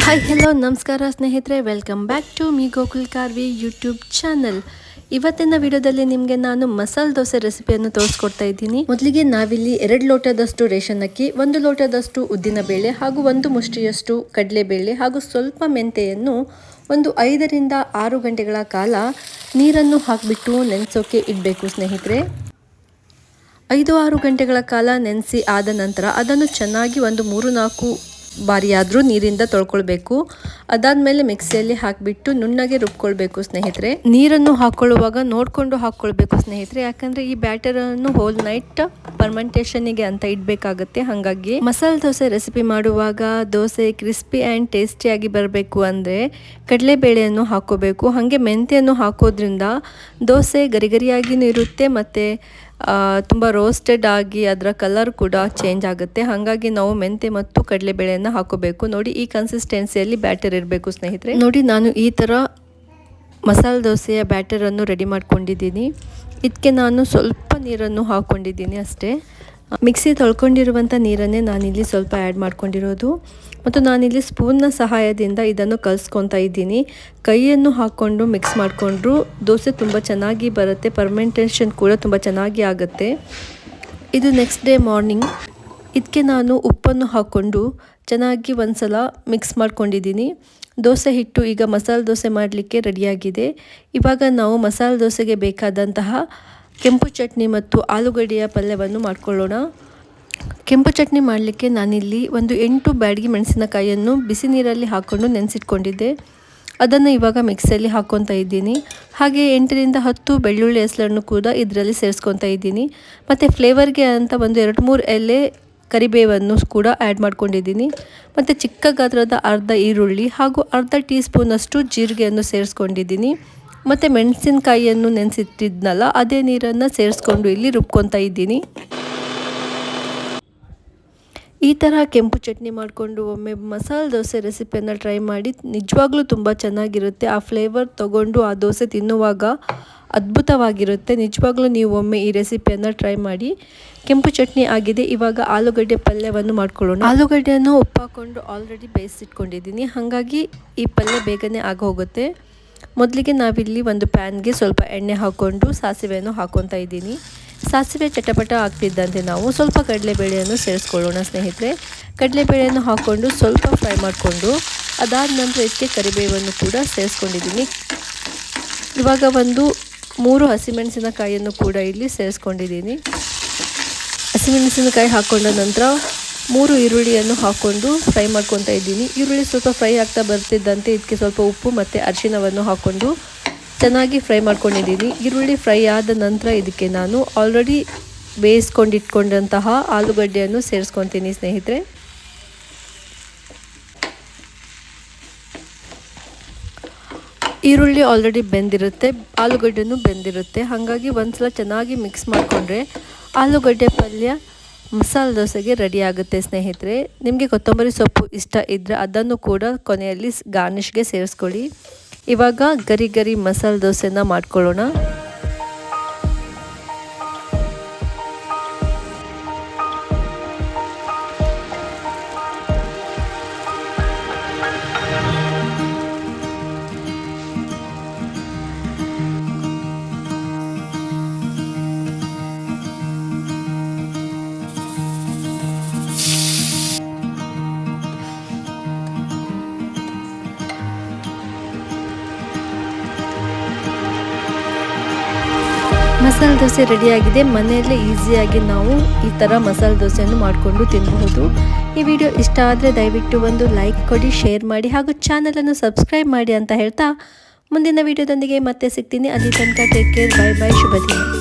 Hi hello ನಮಸ್ಕಾರ ಸ್ನೇಹಿತರೆ, welcome back to me Gokul Karvi YouTube channel. ಇವತ್ತಿನ ವಿಡಿಯೋದಲ್ಲಿ ನಿಮಗೆ ನಾನು ಮಸಾಲೆ ದೋಸೆ ರೆಸಿಪಿಯನ್ನು ತೋರಿಸ್ಕೊಡ್ತಾ ಇದ್ದೀನಿ. ಮೊದಲಿಗೆ ನಾವಿಲ್ಲಿ 2 ಲೋಟದಷ್ಟು ರೇಷನ್ ಅಕ್ಕಿ, 1 ಲೋಟದಷ್ಟು ಉದ್ದಿನ ಬೇಳೆ ಹಾಗೂ 1 ಮುಷ್ಟಿಯಷ್ಟು ಕಡಲೆಬೇಳೆ ಹಾಗೂ ಸ್ವಲ್ಪ ಮೆಂತೆಯನ್ನು ಒಂದು 5 ರಿಂದ 6 ಗಂಟೆಗಳ ಕಾಲ ನೀರನ್ನು ಹಾಕಿಬಿಟ್ಟು ನೆನೆಸೋಕೆ ಇಡಬೇಕು ಸ್ನೇಹಿತರೆ. 5-6 ಗಂಟೆಗಳ ಕಾಲ ನೆನೆಸಿ ಆದ ನಂತರ ಅದನ್ನು ಚೆನ್ನಾಗಿ ಒಂದು 3-4 ಬಾರಿಯಾದರೂ ನೀರಿಂದ ತೊಳ್ಕೊಳ್ಬೇಕು. ಅದಾದಮೇಲೆ ಮಿಕ್ಸಿಯಲ್ಲಿ ಹಾಕಿಬಿಟ್ಟು ನುಣ್ಣಗೆ ರುಬ್ಕೊಳ್ಬೇಕು ಸ್ನೇಹಿತರೆ. ನೀರನ್ನು ಹಾಕ್ಕೊಳ್ಳುವಾಗ ನೋಡಿಕೊಂಡು ಹಾಕ್ಕೊಳ್ಬೇಕು ಸ್ನೇಹಿತರೆ, ಯಾಕಂದರೆ ಈ ಬ್ಯಾಟರನ್ನು ಹೋಲ್ ನೈಟ್ ಫರ್ಮೆಂಟೇಷನ್ನಿಗೆ ಅಂತ ಇಡಬೇಕಾಗುತ್ತೆ. ಹಾಗಾಗಿ ಮಸಾಲೆ ದೋಸೆ ರೆಸಿಪಿ ಮಾಡುವಾಗ ದೋಸೆ ಕ್ರಿಸ್ಪಿ ಆ್ಯಂಡ್ ಟೇಸ್ಟಿಯಾಗಿ ಬರಬೇಕು ಅಂದರೆ ಕಡಲೆಬೇಳೆಯನ್ನು ಹಾಕ್ಕೋಬೇಕು. ಹಾಗೆ ಮೆಂತೆಯನ್ನು ಹಾಕೋದ್ರಿಂದ ದೋಸೆ ಗರಿಗರಿಯಾಗಿಯೂ ಇರುತ್ತೆ ಮತ್ತು ತುಂಬ ರೋಸ್ಟೆಡ್ ಆಗಿ ಅದರ ಕಲರ್ ಕೂಡ ಚೇಂಜ್ ಆಗುತ್ತೆ. ಹಾಗಾಗಿ ನಾವು ಮೆಂತೆ ಮತ್ತು ಕಡಲೆಬೇಳೆಯನ್ನು ಹಾಕೋಬೇಕು. ನೋಡಿ, ಈ ಕನ್ಸಿಸ್ಟೆನ್ಸಿಯಲ್ಲಿ ಬ್ಯಾಟರ್ ಇರಬೇಕು ಸ್ನೇಹಿತರೆ. ನೋಡಿ, ನಾನು ಈ ಥರ ಮಸಾಲೆ ದೋಸೆಯ ಬ್ಯಾಟರನ್ನು ರೆಡಿ ಮಾಡ್ಕೊಂಡಿದ್ದೀನಿ. ಇದಕ್ಕೆ ನಾನು ಸ್ವಲ್ಪ ನೀರನ್ನು ಹಾಕ್ಕೊಂಡಿದ್ದೀನಿ ಅಷ್ಟೇ. ಮಿಕ್ಸಿ ತೊಳ್ಕೊಂಡಿರುವಂಥ ನೀರನ್ನೇ ನಾನಿಲ್ಲಿ ಸ್ವಲ್ಪ ಆ್ಯಡ್ ಮಾಡ್ಕೊಂಡಿರೋದು. ಮತ್ತು ನಾನಿಲ್ಲಿ ಸ್ಪೂನ್ನ ಸಹಾಯದಿಂದ ಇದನ್ನು ಕಲಿಸ್ಕೊತಾ ಇದ್ದೀನಿ. ಕೈಯನ್ನು ಹಾಕ್ಕೊಂಡು ಮಿಕ್ಸ್ ಮಾಡಿಕೊಂಡ್ರು ದೋಸೆ ತುಂಬ ಚೆನ್ನಾಗಿ ಬರುತ್ತೆ, ಫರ್ಮೆಂಟೇಷನ್ ಕೂಡ ತುಂಬ ಚೆನ್ನಾಗಿ ಆಗುತ್ತೆ. ಇದು ನೆಕ್ಸ್ಟ್ ಡೇ ಮಾರ್ನಿಂಗ್. ಇದಕ್ಕೆ ನಾನು ಉಪ್ಪನ್ನು ಹಾಕ್ಕೊಂಡು ಚೆನ್ನಾಗಿ ಒಂದು ಸಲ ಮಿಕ್ಸ್ ಮಾಡ್ಕೊಂಡಿದ್ದೀನಿ. ದೋಸೆ ಹಿಟ್ಟು ಈಗ ಮಸಾಲೆ ದೋಸೆ ಮಾಡಲಿಕ್ಕೆ ರೆಡಿಯಾಗಿದೆ. ಇವಾಗ ನಾವು ಮಸಾಲೆ ದೋಸೆಗೆ ಬೇಕಾದಂತಹ ಕೆಂಪು ಚಟ್ನಿ ಮತ್ತು ಆಲೂಗಡ್ಡೆಯ ಪಲ್ಯವನ್ನು ಮಾಡ್ಕೊಳ್ಳೋಣ. ಕೆಂಪು ಚಟ್ನಿ ಮಾಡಲಿಕ್ಕೆ ನಾನಿಲ್ಲಿ ಒಂದು 8 ಬ್ಯಾಡಗಿ ಮೆಣಸಿನಕಾಯಿಯನ್ನು ಬಿಸಿ ನೀರಲ್ಲಿ ಹಾಕ್ಕೊಂಡು ನೆನೆಸಿಟ್ಕೊಂಡಿದ್ದೆ. ಅದನ್ನು ಇವಾಗ ಮಿಕ್ಸಿಯಲ್ಲಿ ಹಾಕ್ಕೊತಾ ಇದ್ದೀನಿ. ಹಾಗೆ 8 ರಿಂದ 10 ಬೆಳ್ಳುಳ್ಳಿ ಹೆಸರನ್ನು ಕೂಡ ಇದರಲ್ಲಿ ಸೇರಿಸ್ಕೊತಾ ಇದ್ದೀನಿ. ಮತ್ತು ಫ್ಲೇವರ್ಗೆ ಅಂತ ಒಂದು 2-3 ಎಲೆ ಕರಿಬೇವನ್ನು ಕೂಡ ಆ್ಯಡ್ ಮಾಡ್ಕೊಂಡಿದ್ದೀನಿ. ಮತ್ತು ಚಿಕ್ಕ ಗಾತ್ರದ ಅರ್ಧ ಈರುಳ್ಳಿ ಹಾಗೂ ಅರ್ಧ ಟೀ ಸ್ಪೂನಷ್ಟು ಜೀರಿಗೆಯನ್ನು ಸೇರಿಸ್ಕೊಂಡಿದ್ದೀನಿ. ಮತ್ತು ಮೆಣಸಿನಕಾಯಿಯನ್ನು ನೆನೆಸಿಟ್ಟಿದ್ನಲ್ಲ, ಅದೇ ನೀರನ್ನು ಸೇರಿಸ್ಕೊಂಡು ಇಲ್ಲಿ ರುಬ್ಕೊತಾ ಇದ್ದೀನಿ. ಈ ಥರ ಕೆಂಪು ಚಟ್ನಿ ಮಾಡಿಕೊಂಡು ಒಮ್ಮೆ ಮಸಾಲೆ ದೋಸೆ ರೆಸಿಪಿಯನ್ನು ಟ್ರೈ ಮಾಡಿ, ನಿಜವಾಗ್ಲೂ ತುಂಬ ಚೆನ್ನಾಗಿರುತ್ತೆ. ಆ ಫ್ಲೇವರ್ ತೊಗೊಂಡು ಆ ದೋಸೆ ತಿನ್ನುವಾಗ ಅದ್ಭುತವಾಗಿರುತ್ತೆ. ನಿಜವಾಗ್ಲೂ ನೀವು ಒಮ್ಮೆ ಈ ರೆಸಿಪಿಯನ್ನು ಟ್ರೈ ಮಾಡಿ. ಕೆಂಪು ಚಟ್ನಿ ಆಗಿದೆ. ಇವಾಗ ಆಲೂಗಡ್ಡೆ ಪಲ್ಯವನ್ನು ಮಾಡ್ಕೊಳ್ಳೋಣ. ಆಲೂಗಡ್ಡೆಯನ್ನು ಉಪ್ಪು ಹಾಕ್ಕೊಂಡು ಆಲ್ರೆಡಿ ಬೇಯಿಸಿಟ್ಕೊಂಡಿದ್ದೀನಿ. ಹಾಗಾಗಿ ಈ ಪಲ್ಯ ಬೇಗನೆ ಆಗೋಗುತ್ತೆ. ಮೊದಲಿಗೆ ನಾವಿಲ್ಲಿ ಒಂದು ಪ್ಯಾನ್ಗೆ ಸ್ವಲ್ಪ ಎಣ್ಣೆ ಹಾಕ್ಕೊಂಡು ಸಾಸಿವೆಯನ್ನು ಹಾಕ್ಕೊತಾ ಇದ್ದೀನಿ. ಸಾಸಿವೆ ಚಟಪಟ ಆಗ್ತಿದ್ದಂತೆ ನಾವು ಸ್ವಲ್ಪ ಕಡಲೆಬೇಳೆಯನ್ನು ಸೇರಿಸ್ಕೊಳ್ಳೋಣ ಸ್ನೇಹಿತರೆ. ಕಡಲೆಬೇಳೆಯನ್ನು ಹಾಕ್ಕೊಂಡು ಸ್ವಲ್ಪ ಫ್ರೈ ಮಾಡಿಕೊಂಡು ಅದಾದ ನಂತರ ಇದಕ್ಕೆ ಕರಿಬೇವನ್ನು ಕೂಡ ಸೇರಿಸ್ಕೊಂಡಿದ್ದೀನಿ. ಇವಾಗ ಒಂದು 3 ಹಸಿಮೆಣಸಿನಕಾಯಿಯನ್ನು ಕೂಡ ಇಲ್ಲಿ ಸೇರಿಸ್ಕೊಂಡಿದ್ದೀನಿ. ಹಸಿಮೆಣಸಿನಕಾಯಿ ಹಾಕ್ಕೊಂಡ ನಂತರ 3 ಈರುಳ್ಳಿಯನ್ನು ಹಾಕ್ಕೊಂಡು ಫ್ರೈ ಮಾಡ್ಕೊತಾ ಇದ್ದೀನಿ. ಈರುಳ್ಳಿ ಸ್ವಲ್ಪ ಫ್ರೈ ಆಗ್ತಾ ಬರ್ತಿದ್ದಂತೆ ಇದಕ್ಕೆ ಸ್ವಲ್ಪ ಉಪ್ಪು ಮತ್ತು ಅರಿಶಿಣವನ್ನು ಹಾಕ್ಕೊಂಡು ಚೆನ್ನಾಗಿ ಫ್ರೈ ಮಾಡ್ಕೊಂಡಿದ್ದೀನಿ. ಈರುಳ್ಳಿ ಫ್ರೈ ಆದ ನಂತರ ಇದಕ್ಕೆ ನಾನು ಆಲ್ರೆಡಿ ಬೇಯಿಸ್ಕೊಂಡಿಟ್ಕೊಂಡಂತಹ ಆಲೂಗಡ್ಡೆಯನ್ನು ಸೇರಿಸ್ಕೊತೀನಿ ಸ್ನೇಹಿತರೆ. ಈರುಳ್ಳಿ ಆಲ್ರೆಡಿ ಬೆಂದಿರುತ್ತೆ, ಆಲೂಗಡ್ಡೆನೂ ಬೆಂದಿರುತ್ತೆ. ಹಾಗಾಗಿ ಒಂದ್ಸಲ ಚೆನ್ನಾಗಿ ಮಿಕ್ಸ್ ಮಾಡಿಕೊಂಡ್ರೆ ಆಲೂಗಡ್ಡೆ ಪಲ್ಯ ಮಸಾಲೆ ದೋಸೆಗೆ ರೆಡಿ ಆಗುತ್ತೆ ಸ್ನೇಹಿತರೆ. ನಿಮಗೆ ಕೊತ್ತಂಬರಿ ಸೊಪ್ಪು ಇಷ್ಟ ಇದ್ದರೆ ಅದನ್ನು ಕೂಡ ಕೊನೆಯಲ್ಲಿ ಗಾರ್ನಿಷ್ಗೆ ಸೇರಿಸ್ಕೊಳ್ಳಿ. ಇವಾಗ ಗರಿ ಗರಿ ಮಸಾಲೆ ದೋಸೆನ ಮಾಡ್ಕೊಳ್ಳೋಣ. ಮಸಾಲೆ ದೋಸೆ ರೆಡಿಯಾಗಿದೆ. ಮನೆಯಲ್ಲೇ ಈಸಿಯಾಗಿ ನಾವು ಈ ಥರ ಮಸಾಲೆ ದೋಸೆಯನ್ನು ಮಾಡಿಕೊಂಡು ತಿನ್ನಬಹುದು. ಈ ವಿಡಿಯೋ ಇಷ್ಟ ಆದರೆ ದಯವಿಟ್ಟು ಒಂದು ಲೈಕ್ ಕೊಡಿ, ಶೇರ್ ಮಾಡಿ ಹಾಗೂ ಚಾನಲನ್ನು ಸಬ್ಸ್ಕ್ರೈಬ್ ಮಾಡಿ ಅಂತ ಹೇಳ್ತಾ ಮುಂದಿನ ವಿಡಿಯೋದೊಂದಿಗೆ ಮತ್ತೆ ಸಿಗ್ತೀನಿ. ಅಲ್ಲಿ ತನಕ ಟೇಕ್ ಕೇರ್, ಬೈ ಬೈ, ಶುಭ ದಿನ.